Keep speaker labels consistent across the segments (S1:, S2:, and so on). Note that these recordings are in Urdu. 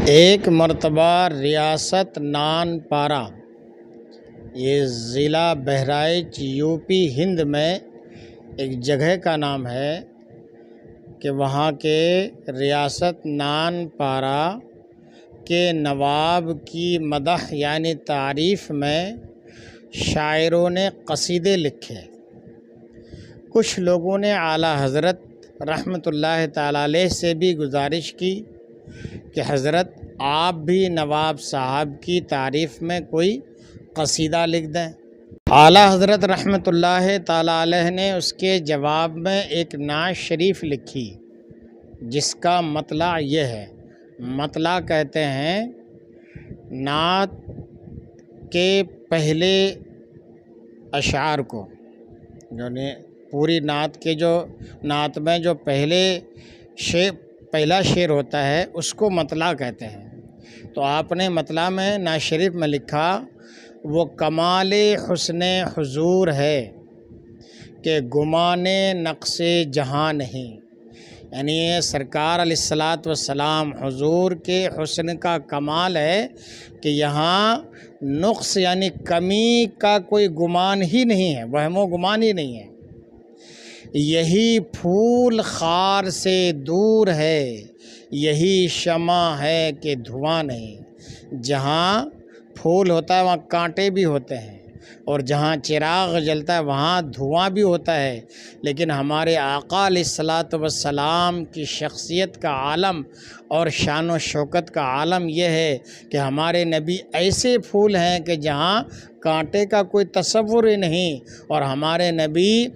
S1: ایک مرتبہ ریاست نان پارہ، یہ ضلع بہرائچ یوپی ہند میں ایک جگہ کا نام ہے کہ وہاں کے ریاست نان پارہ کے نواب کی مدح یعنی تعریف میں شاعروں نے قصیدے لکھے۔ کچھ لوگوں نے اعلیٰ حضرت رحمۃ اللہ تعالی علیہ سے بھی گزارش کی کہ حضرت آپ بھی نواب صاحب کی تعریف میں کوئی قصیدہ لکھ دیں۔ اعلیٰ حضرت رحمۃ اللہ تعالی علیہ نے اس کے جواب میں ایک نعت شریف لکھی جس کا مطلع یہ ہے۔ مطلع کہتے ہیں نعت کے پہلے اشعار کو، یعنی پوری نعت کے نعت میں جو پہلا شعر ہوتا ہے اس کو مطلع کہتے ہیں۔ تو آپ نے مطلع میں نعت شریف میں لکھا، وہ کمال حسن حضور ہے کہ گمان نقص جہاں نہیں، یعنی یہ سرکار علیہ الصلاۃ والسلام حضور کے حسن کا کمال ہے کہ یہاں نقص یعنی کمی کا کوئی گمان ہی نہیں ہے، وہم و گمان ہی نہیں ہے۔ یہی پھول خار سے دور ہے، یہی شمع ہے کہ دھواں نہیں۔ جہاں پھول ہوتا ہے وہاں کانٹے بھی ہوتے ہیں، اور جہاں چراغ جلتا ہے وہاں دھواں بھی ہوتا ہے، لیکن ہمارے آقا علیہ الصلاۃ والسلام کی شخصیت کا عالم اور شان و شوکت کا عالم یہ ہے کہ ہمارے نبی ایسے پھول ہیں کہ جہاں کانٹے کا کوئی تصور ہی نہیں، اور ہمارے نبی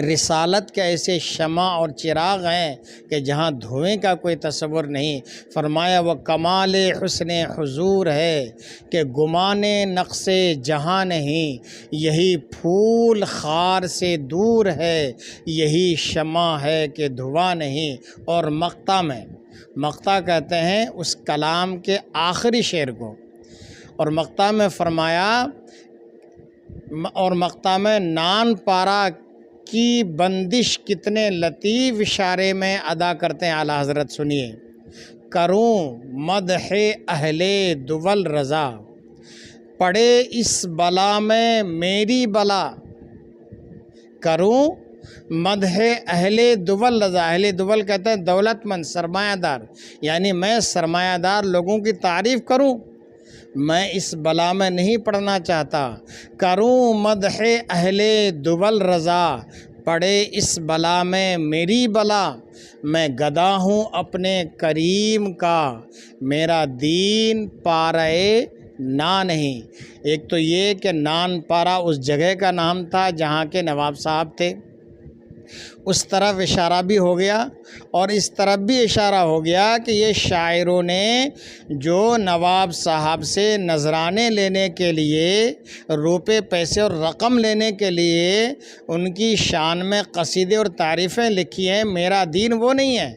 S1: رسالت کے ایسے شمع اور چراغ ہیں کہ جہاں دھوئیں کا کوئی تصور نہیں۔ فرمایا وہ کمال حسن حضور ہے کہ گمان نقص جہاں نہیں، یہی پھول خار سے دور ہے، یہی شمع ہے کہ دھواں نہیں۔ اور مقطع کہتے ہیں اس کلام کے آخری شعر کو، اور مقطع میں فرمایا، اور مقطع میں نان پارہ کی بندش کتنے لطیف اشارے میں ادا کرتے ہیں اعلیٰ حضرت، سنیے۔ کروں مدح اہل دول رضا، پڑے اس بلا میں میری بلا۔ کروں مدح اہل دول رضا، اہل دول کہتے ہیں دولت مند، سرمایہ دار، یعنی میں سرمایہ دار لوگوں کی تعریف کروں، میں اس بلا میں نہیں پڑھنا چاہتا۔ کروں مدح اہل دول رضا، پڑے اس بلا میں میری بلا۔ میں گدا ہوں اپنے کریم کا، میرا دین پارہ نا نہیں۔ ایک تو یہ کہ نان پارہ اس جگہ کا نام تھا جہاں کے نواب صاحب تھے، اس طرف اشارہ بھی ہو گیا، اور اس طرف بھی اشارہ ہو گیا کہ یہ شاعروں نے جو نواب صاحب سے نذرانے لینے کے لیے، روپے پیسے اور رقم لینے کے لیے ان کی شان میں قصیدے اور تعریفیں لکھی ہیں، میرا دین وہ نہیں ہے،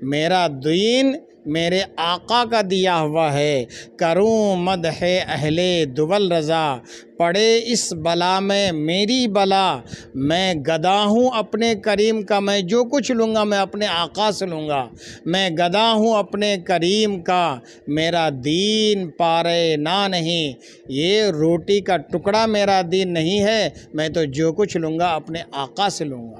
S1: میرا دین میرے آقا کا دیا ہوا ہے۔ کروں مدح اہل دول رضا، پڑے اس بلا میں میری بلا۔ میں گدا ہوں اپنے کریم کا، میں جو کچھ لوں گا میں اپنے آقا سے لوں گا۔ میں گدا ہوں اپنے کریم کا، میرا دین پارہ نا نہیں۔ یہ روٹی کا ٹکڑا میرا دین نہیں ہے، میں تو جو کچھ لوں گا اپنے آقا سے لوں گا۔